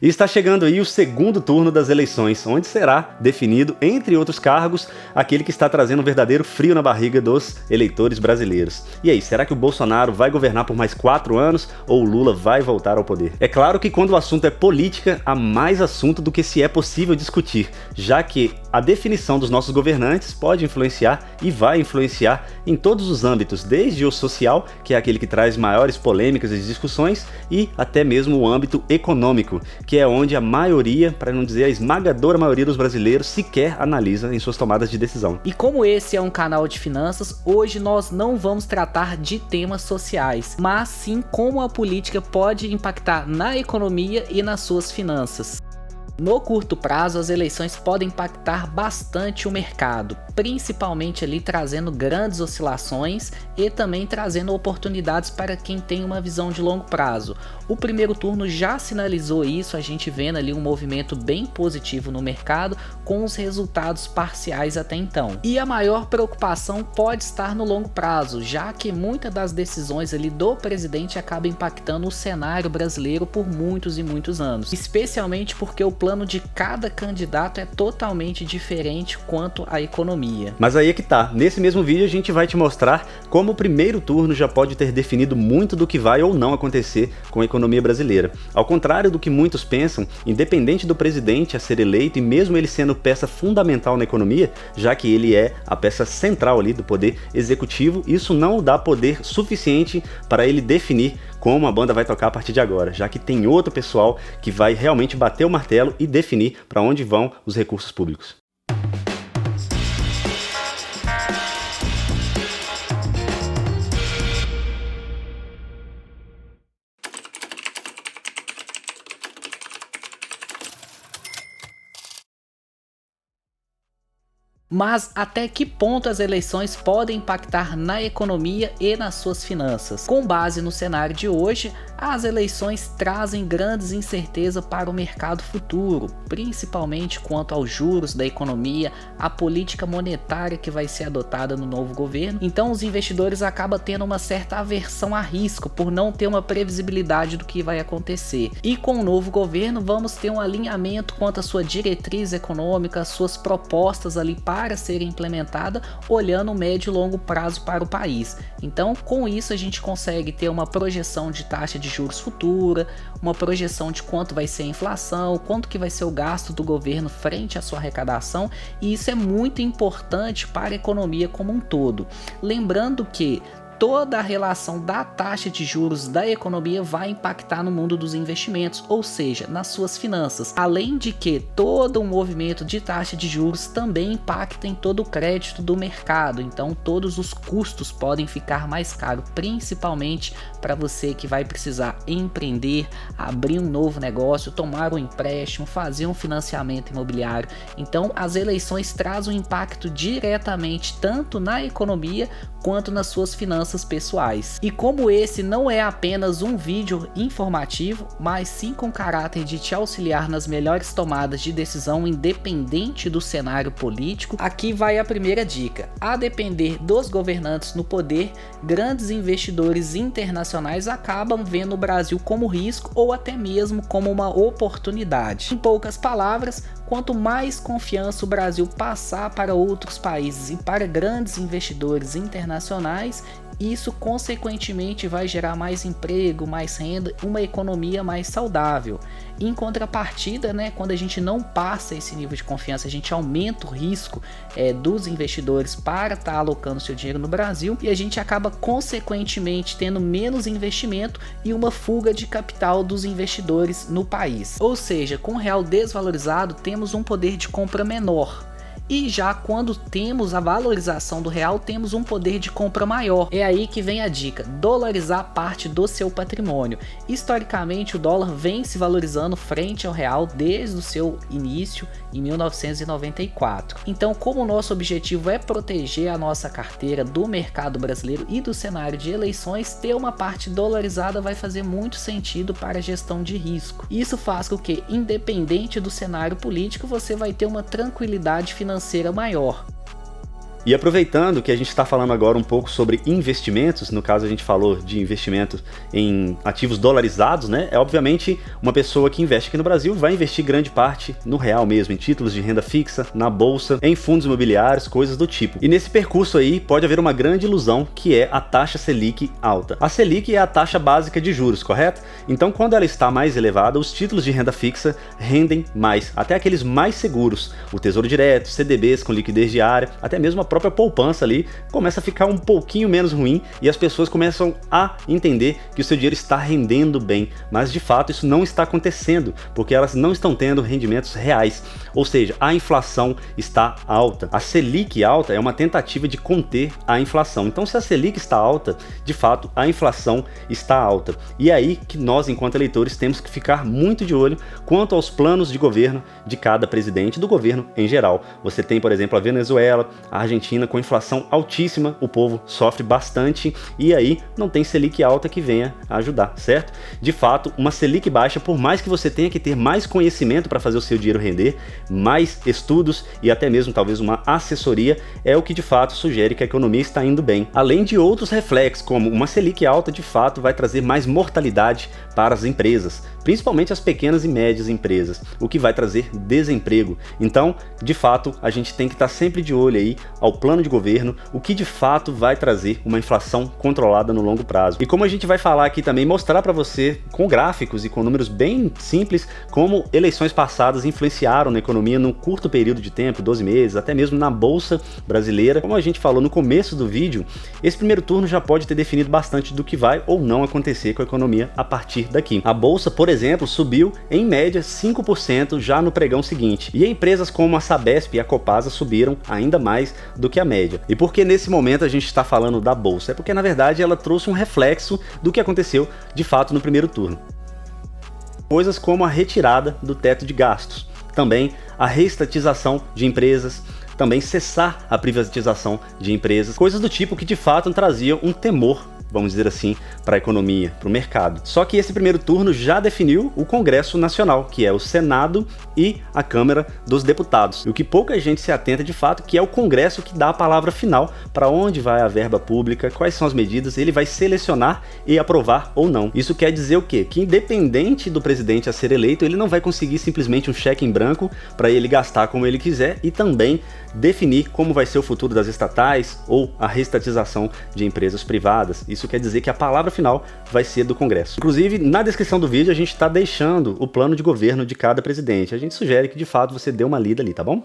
E está chegando aí o segundo turno das eleições, onde será definido, entre outros cargos, aquele que está trazendo um verdadeiro frio na barriga dos eleitores brasileiros. E aí, será que o Bolsonaro vai governar por mais 4 anos ou o Lula vai voltar ao poder? É claro que quando o assunto é política, há mais assunto do que se é possível discutir, já que a definição dos nossos governantes pode influenciar e vai influenciar em todos os âmbitos, desde o social, que é aquele que traz maiores polêmicas e discussões, e até mesmo o âmbito econômico, que é onde a maioria, para não dizer a esmagadora maioria dos brasileiros, sequer analisa em suas tomadas de decisão. E como esse é um canal de finanças, hoje nós não vamos tratar de temas sociais, mas sim como a política pode impactar na economia e nas suas finanças. No curto prazo, as eleições podem impactar bastante o mercado, principalmente ali trazendo grandes oscilações e também trazendo oportunidades para quem tem uma visão de longo prazo. O primeiro turno já sinalizou isso, a gente vendo ali um movimento bem positivo no mercado, com os resultados parciais até então. E a maior preocupação pode estar no longo prazo, já que muitas das decisões ali do presidente acabam impactando o cenário brasileiro por muitos e muitos anos, especialmente porque o plano de cada candidato é totalmente diferente quanto à economia. Mas aí é que tá, nesse mesmo vídeo a gente vai te mostrar como o primeiro turno já pode ter definido muito do que vai ou não acontecer com a economia brasileira. Ao contrário do que muitos pensam, independente do presidente a ser eleito e mesmo ele sendo peça fundamental na economia, já que ele é a peça central ali do poder executivo, isso não dá poder suficiente para ele definir como a banda vai tocar a partir de agora, já que tem outro pessoal que vai realmente bater o martelo e definir para onde vão os recursos públicos. Mas até que ponto as eleições podem impactar na economia e nas suas finanças? Com base no cenário de hoje, as eleições trazem grandes incertezas para o mercado futuro, principalmente quanto aos juros da economia, a política monetária que vai ser adotada no novo governo. Então os investidores acabam tendo uma certa aversão a risco por não ter uma previsibilidade do que vai acontecer. E com o novo governo vamos ter um alinhamento quanto à sua diretriz econômica, suas propostas ali para serem implementadas, olhando o médio e longo prazo para o país. Então, com isso a gente consegue ter uma projeção de taxa de juros futura, uma projeção de quanto vai ser a inflação, quanto que vai ser o gasto do governo frente à sua arrecadação, e isso é muito importante para a economia como um todo. Lembrando que toda a relação da taxa de juros da economia vai impactar no mundo dos investimentos, ou seja, nas suas finanças. Além de que todo o movimento de taxa de juros também impacta em todo o crédito do mercado, então todos os custos podem ficar mais caros, principalmente para você que vai precisar empreender, abrir um novo negócio, tomar um empréstimo, fazer um financiamento imobiliário. Então as eleições trazem um impacto diretamente tanto na economia quanto nas suas finanças pessoais. E como esse não é apenas um vídeo informativo, mas sim com caráter de te auxiliar nas melhores tomadas de decisão independente do cenário político, aqui vai a primeira dica. A depender dos governantes no poder, grandes investidores internacionais acabam vendo o Brasil como risco ou até mesmo como uma oportunidade. Em poucas palavras, quanto mais confiança o Brasil passar para outros países e para grandes investidores internacionais, isso consequentemente vai gerar mais emprego, mais renda, uma economia mais saudável. Em contrapartida, quando a gente não passa esse nível de confiança, a gente aumenta o risco dos investidores para estar alocando seu dinheiro no Brasil, e a gente acaba consequentemente tendo menos investimento e uma fuga de capital dos investidores no país. Ou seja, com o real desvalorizado, temos um poder de compra menor. E já quando temos a valorização do real, temos um poder de compra maior. É aí que vem a dica: dolarizar parte do seu patrimônio. Historicamente, o dólar vem se valorizando frente ao real desde o seu início em 1994. Então, como o nosso objetivo é proteger a nossa carteira do mercado brasileiro e do cenário de eleições, ter uma parte dolarizada vai fazer muito sentido para a gestão de risco. Isso faz com que, independente do cenário político, você vai ter uma tranquilidade financeira maior. E aproveitando que a gente está falando agora um pouco sobre investimentos, no caso a gente falou de investimento em ativos dolarizados, né? Obviamente uma pessoa que investe aqui no Brasil vai investir grande parte no real mesmo, em títulos de renda fixa, na bolsa, em fundos imobiliários, coisas do tipo. E nesse percurso aí pode haver uma grande ilusão, que é a taxa Selic alta. A Selic é a taxa básica de juros, correto? Então quando ela está mais elevada, os títulos de renda fixa rendem mais, até aqueles mais seguros, o Tesouro Direto, CDBs com liquidez diária, até mesmo a própria poupança ali começa a ficar um pouquinho menos ruim e as pessoas começam a entender que o seu dinheiro está rendendo bem, mas de fato isso não está acontecendo, porque elas não estão tendo rendimentos reais, ou seja, a inflação está alta. A Selic alta é uma tentativa de conter a inflação, então se a Selic está alta, de fato a inflação está alta, e é aí que nós enquanto eleitores temos que ficar muito de olho quanto aos planos de governo de cada presidente, do governo em geral. Você tem, por exemplo, a Venezuela, a Argentina com inflação altíssima, o povo sofre bastante e aí não tem Selic alta que venha a ajudar, certo? De fato, uma Selic baixa, por mais que você tenha que ter mais conhecimento para fazer o seu dinheiro render, mais estudos e até mesmo talvez uma assessoria, é o que de fato sugere que a economia está indo bem. Além de outros reflexos, como uma Selic alta de fato vai trazer mais mortalidade para as empresas, principalmente as pequenas e médias empresas, o que vai trazer desemprego. Então, de fato, a gente tem que estar sempre de olho aí ao plano de governo, o que de fato vai trazer uma inflação controlada no longo prazo. E como a gente vai falar aqui também, mostrar para você com gráficos e com números bem simples como eleições passadas influenciaram na economia num curto período de tempo, 12 meses, até mesmo na bolsa brasileira. Como a gente falou no começo do vídeo, esse primeiro turno já pode ter definido bastante do que vai ou não acontecer com a economia a partir daqui. A bolsa, por exemplo, subiu em média 5% já no pregão seguinte, e empresas como a Sabesp e a Copasa subiram ainda mais do que a média. E por que nesse momento a gente está falando da bolsa? É porque na verdade ela trouxe um reflexo do que aconteceu de fato no primeiro turno. Coisas como a retirada do teto de gastos, também a reestatização de empresas, também cessar a privatização de empresas, coisas do tipo que de fato traziam um temor, vamos dizer assim, para a economia, para o mercado. Só que esse primeiro turno já definiu o Congresso Nacional, que é o Senado e a Câmara dos Deputados. E o que pouca gente se atenta de fato, que é o Congresso que dá a palavra final para onde vai a verba pública, quais são as medidas, ele vai selecionar e aprovar ou não. Isso quer dizer o quê? Que independente do presidente a ser eleito, ele não vai conseguir simplesmente um cheque em branco para ele gastar como ele quiser e também definir como vai ser o futuro das estatais ou a reestatização de empresas privadas. Isso quer dizer que a palavra final vai ser do Congresso. Inclusive, na descrição do vídeo a gente está deixando o plano de governo de cada presidente. A gente sugere que de fato você dê uma lida ali, tá bom?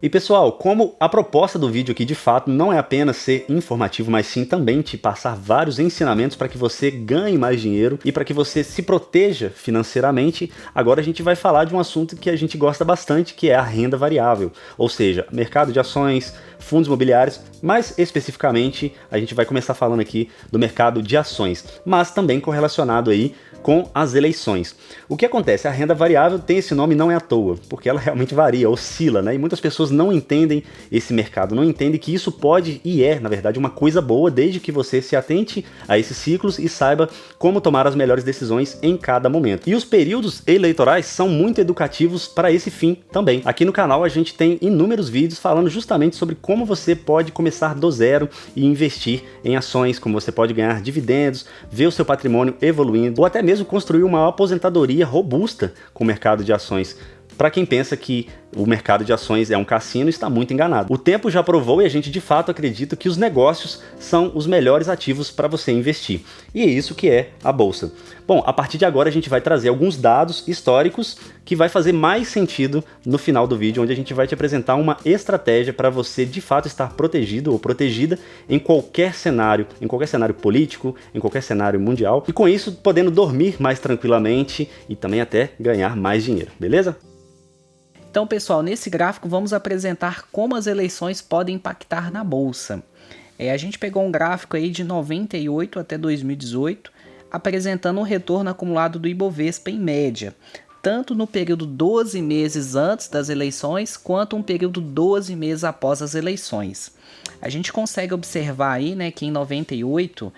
E pessoal, como a proposta do vídeo aqui de fato não é apenas ser informativo, mas sim também te passar vários ensinamentos para que você ganhe mais dinheiro e para que você se proteja financeiramente, agora a gente vai falar de um assunto que a gente gosta bastante, que é a renda variável, ou seja, mercado de ações, fundos imobiliários, mais especificamente a gente vai começar falando aqui do mercado de ações, mas também correlacionado aí com as eleições. O que acontece? A renda variável tem esse nome não é à toa, porque ela realmente varia, oscila, né? E muitas pessoas não entendem esse mercado, não entendem que isso pode e é, na verdade, uma coisa boa, desde que você se atente a esses ciclos e saiba como tomar as melhores decisões em cada momento. E os períodos eleitorais são muito educativos para esse fim também. Aqui no canal a gente tem inúmeros vídeos falando justamente sobre como você pode começar do zero e investir em ações, como você pode ganhar dividendos, ver o seu patrimônio evoluindo, ou até mesmo construir uma aposentadoria robusta com o mercado de ações. Para quem pensa que o mercado de ações é um cassino, está muito enganado. O tempo já provou e a gente de fato acredita que os negócios são os melhores ativos para você investir. E é isso que é a bolsa. Bom, a partir de agora a gente vai trazer alguns dados históricos que vai fazer mais sentido no final do vídeo, onde a gente vai te apresentar uma estratégia para você de fato estar protegido ou protegida em qualquer cenário político, em qualquer cenário mundial, e com isso podendo dormir mais tranquilamente e também até ganhar mais dinheiro, beleza? Então, pessoal, nesse gráfico vamos apresentar como as eleições podem impactar na bolsa. A gente pegou um gráfico aí de 98 até 2018, apresentando um retorno acumulado do Ibovespa em média, tanto no período 12 meses antes das eleições, quanto um período 12 meses após as eleições. A gente consegue observar aí, né, que em 98,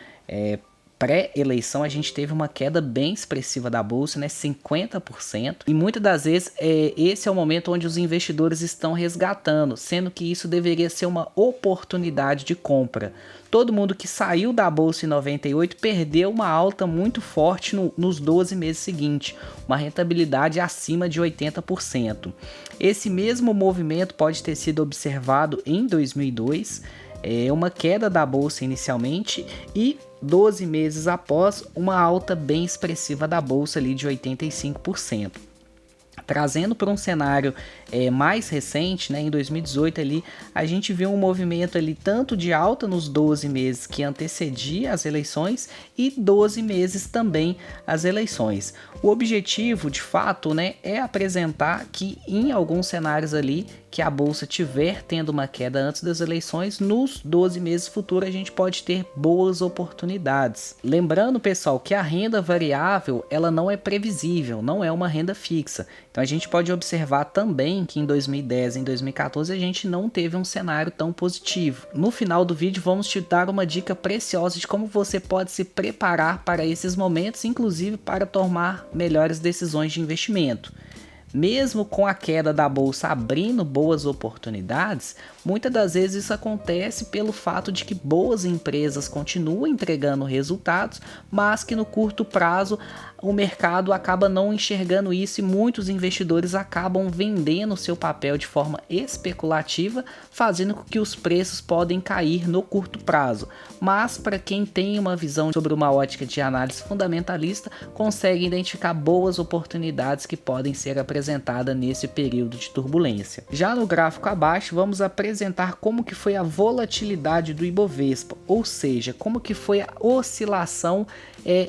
pré-eleição, a gente teve uma queda bem expressiva da bolsa, né, 50%, e muitas das vezes esse é o momento onde os investidores estão resgatando, sendo que isso deveria ser uma oportunidade de compra. Todo mundo que saiu da bolsa em 98 perdeu uma alta muito forte nos 12 meses seguintes, uma rentabilidade acima de 80%. Esse mesmo movimento pode ter sido observado em 2002, uma queda da bolsa inicialmente e 12 meses após uma alta bem expressiva da bolsa ali de 85%. Trazendo para um cenário mais recente, né, em 2018 ali, a gente viu um movimento ali tanto de alta nos 12 meses que antecedia as eleições e 12 meses também as eleições. O objetivo, de fato, né, é apresentar que em alguns cenários ali que a bolsa tiver tendo uma queda antes das eleições, nos 12 meses futuros a gente pode ter boas oportunidades. Lembrando, pessoal, que a renda variável ela não é previsível, não é uma renda fixa. Então a gente pode observar também que em 2010 e em 2014 a gente não teve um cenário tão positivo. No final do vídeo vamos te dar uma dica preciosa de como você pode se preparar para esses momentos, inclusive para tomar melhores decisões de investimento. Mesmo com a queda da bolsa abrindo boas oportunidades, muitas das vezes isso acontece pelo fato de que boas empresas continuam entregando resultados, mas que no curto prazo o mercado acaba não enxergando isso e muitos investidores acabam vendendo seu papel de forma especulativa, fazendo com que os preços podem cair no curto prazo. Mas para quem tem uma visão sobre uma ótica de análise fundamentalista, consegue identificar boas oportunidades que podem ser apresentadas nesse período de turbulência. Já no gráfico abaixo, vamos apresentar como que foi a volatilidade do Ibovespa, ou seja, como que foi a oscilação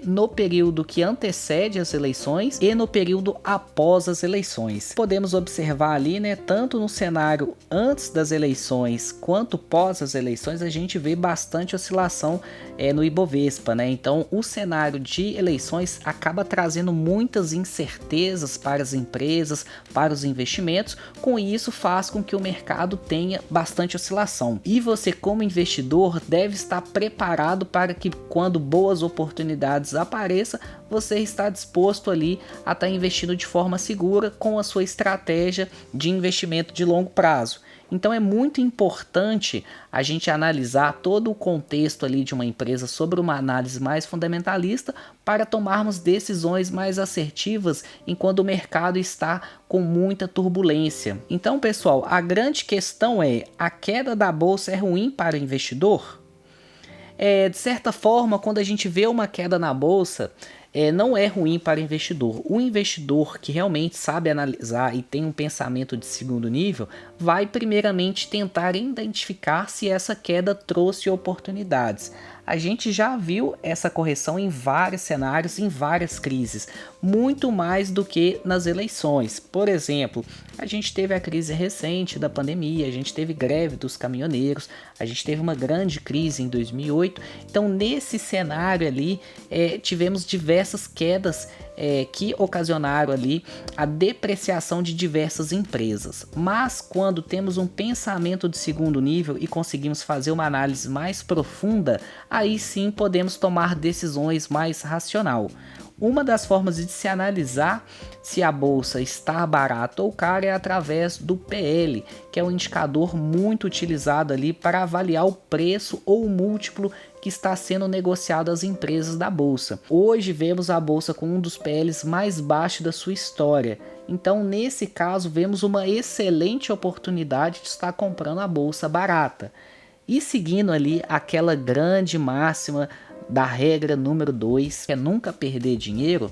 no período que antecede as eleições e no período após as eleições. Podemos observar ali, né, tanto no cenário antes das eleições quanto pós as eleições, a gente vê bastante oscilação no Ibovespa, né? Então, o cenário de eleições acaba trazendo muitas incertezas para as empresas, para os investimentos. Com isso, faz com que o mercado tenha bastante oscilação. E você, como investidor, deve estar preparado para que, quando boas oportunidades apareça, você está disposto ali a estar investindo de forma segura com a sua estratégia de investimento de longo prazo. Então é muito importante a gente analisar todo o contexto ali de uma empresa sobre uma análise mais fundamentalista para tomarmos decisões mais assertivas enquanto o mercado está com muita turbulência. Então, pessoal, a grande questão é: a queda da bolsa é ruim para o investidor? De certa forma, quando a gente vê uma queda na bolsa, não é ruim para o investidor. O investidor que realmente sabe analisar e tem um pensamento de segundo nível, vai primeiramente tentar identificar se essa queda trouxe oportunidades. A gente já viu essa correção em vários cenários, em várias crises, muito mais do que nas eleições. Por exemplo, a gente teve a crise recente da pandemia, a gente teve greve dos caminhoneiros, a gente teve uma grande crise em 2008. Então, nesse cenário ali, tivemos diversas quedas que ocasionaram ali a depreciação de diversas empresas. Mas quando temos um pensamento de segundo nível e conseguimos fazer uma análise mais profunda, aí sim podemos tomar decisões mais racional. Uma das formas de se analisar se a bolsa está barata ou cara é através do PL, que é um indicador muito utilizado ali para avaliar o preço ou o múltiplo que está sendo negociado às empresas da bolsa. Hoje vemos a bolsa com um dos PLs mais baixos da sua história. Então, nesse caso, vemos uma excelente oportunidade de estar comprando a bolsa barata. E seguindo ali aquela grande máxima da regra número 2, que é nunca perder dinheiro,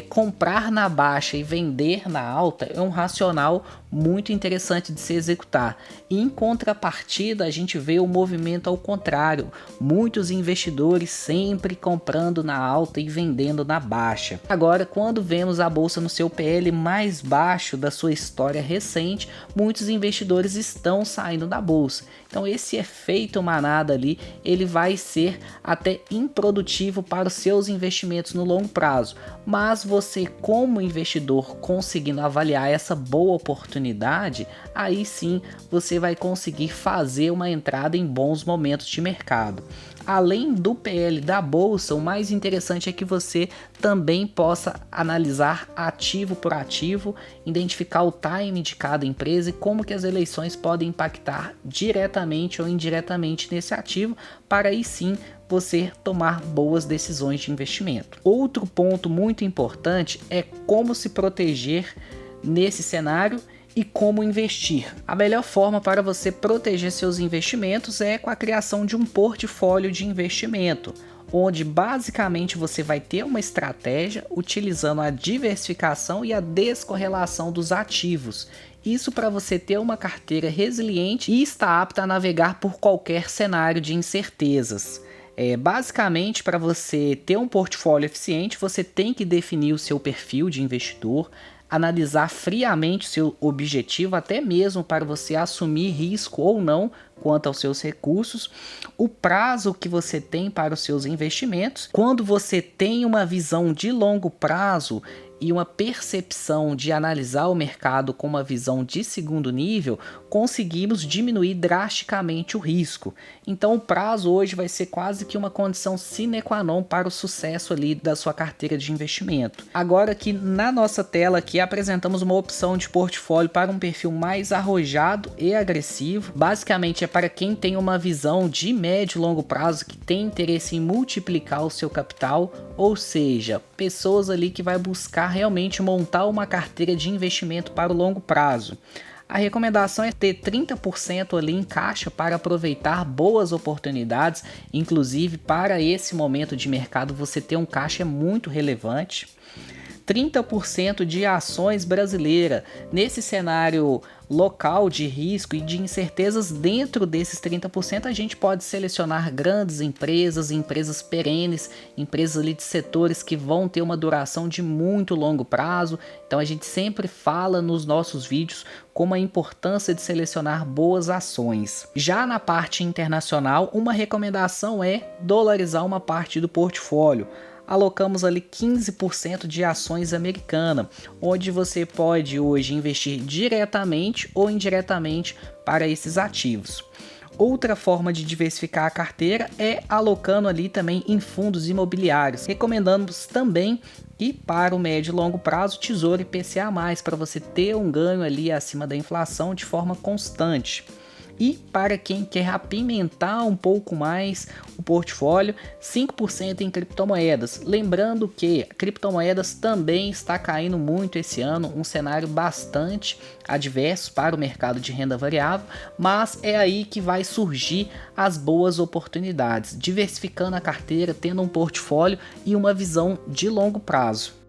comprar na baixa e vender na alta é um racional muito interessante de se executar. E em contrapartida, a gente vê o movimento ao contrário, muitos investidores sempre comprando na alta e vendendo na baixa. Agora, quando vemos a bolsa no seu PL mais baixo da sua história recente, muitos investidores estão saindo da bolsa. Então esse efeito manada ali, ele vai ser até improdutivo para os seus investimentos no longo prazo, mas você, como investidor, conseguindo avaliar essa boa oportunidade oportunidade, aí sim você vai conseguir fazer uma entrada em bons momentos de mercado. Além do PL da bolsa, o mais interessante é que você também possa analisar ativo por ativo, identificar o time de cada empresa e como que as eleições podem impactar diretamente ou indiretamente nesse ativo, para aí sim você tomar boas decisões de investimento. Outro ponto muito importante é como se proteger nesse cenário e como investir. A melhor forma para você proteger seus investimentos é com a criação de um portfólio de investimento, onde basicamente você vai ter uma estratégia utilizando a diversificação e a descorrelação dos ativos. Isso para você ter uma carteira resiliente e estar apta a navegar por qualquer cenário de incertezas. Basicamente, para você ter um portfólio eficiente, você tem que definir o seu perfil de investidor, analisar friamente seu objetivo, até mesmo para você assumir risco ou não quanto aos seus recursos, o prazo que você tem para os seus investimentos. Quando você tem uma visão de longo prazo e uma percepção de analisar o mercado com uma visão de segundo nível, conseguimos diminuir drasticamente o risco. Então o prazo hoje vai ser quase que uma condição sine qua non para o sucesso ali da sua carteira de investimento. Agora aqui na nossa tela aqui apresentamos uma opção de portfólio para um perfil mais arrojado e agressivo. Basicamente é para quem tem uma visão de médio e longo prazo, que tem interesse em multiplicar o seu capital, ou seja, pessoas ali que vai buscar realmente montar uma carteira de investimento para o longo prazo. A recomendação é ter 30% ali em caixa para aproveitar boas oportunidades, inclusive para esse momento de mercado você ter um caixa é muito relevante. 30% de ações brasileiras. Nesse cenário local de risco e de incertezas, dentro desses 30% a gente pode selecionar grandes empresas, empresas perenes, empresas ali de setores que vão ter uma duração de muito longo prazo. Então a gente sempre fala nos nossos vídeos como a importância de selecionar boas ações. Já na parte internacional, uma recomendação é dolarizar uma parte do portfólio. Alocamos ali 15% de ações americanas, onde você pode hoje investir diretamente ou indiretamente para esses ativos. Outra forma de diversificar a carteira é alocando ali também em fundos imobiliários. Recomendamos também e para o médio e longo prazo, Tesouro IPCA+, para você ter um ganho ali acima da inflação de forma constante. E para quem quer apimentar um pouco mais o portfólio, 5% em criptomoedas. Lembrando que criptomoedas também está caindo muito esse ano, um cenário bastante adverso para o mercado de renda variável, mas é aí que vai surgir as boas oportunidades, diversificando a carteira, tendo um portfólio e uma visão de longo prazo.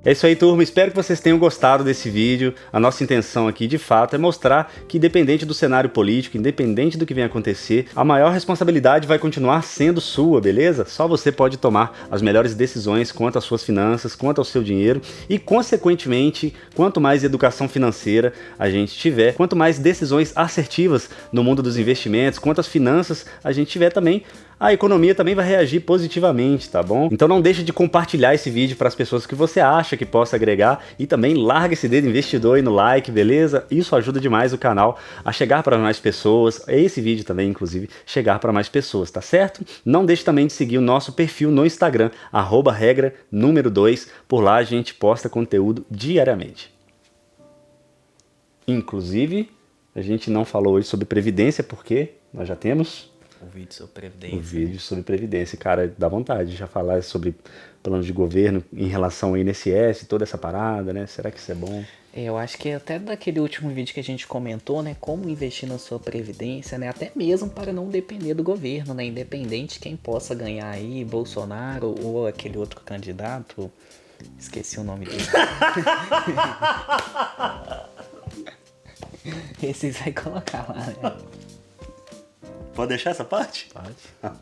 É isso aí, turma. Espero que vocês tenham gostado desse vídeo. A nossa intenção aqui, de fato, é mostrar que, independente do cenário político, independente do que venha acontecer, a maior responsabilidade vai continuar sendo sua, beleza? Só você pode tomar as melhores decisões quanto às suas finanças, quanto ao seu dinheiro e, consequentemente, quanto mais educação financeira a gente tiver, quanto mais decisões assertivas no mundo dos investimentos, quanto às finanças a gente tiver também, a economia também vai reagir positivamente, tá bom? Então não deixe de compartilhar esse vídeo para as pessoas que você acha que possa agregar e também larga esse dedo investidor aí no like, beleza? Isso ajuda demais o canal a chegar para mais pessoas, esse vídeo também, inclusive, chegar para mais pessoas, tá certo? Não deixe também de seguir o nosso perfil no Instagram, @regra número 2, por lá a gente posta conteúdo diariamente. Inclusive, a gente não falou hoje sobre previdência, porque nós já temos o vídeo sobre previdência. O vídeo sobre previdência, cara, dá vontade de já falar sobre planos de governo em relação ao INSS, toda essa parada, né? Será que isso é bom? Eu acho que até daquele último vídeo que a gente comentou, né? Como investir na sua previdência, né? Até mesmo para não depender do governo, né? Independente de quem possa ganhar aí, Bolsonaro ou aquele outro candidato. Esqueci o nome dele. Esse vai colocar lá, né? Pode deixar essa parte? Pode.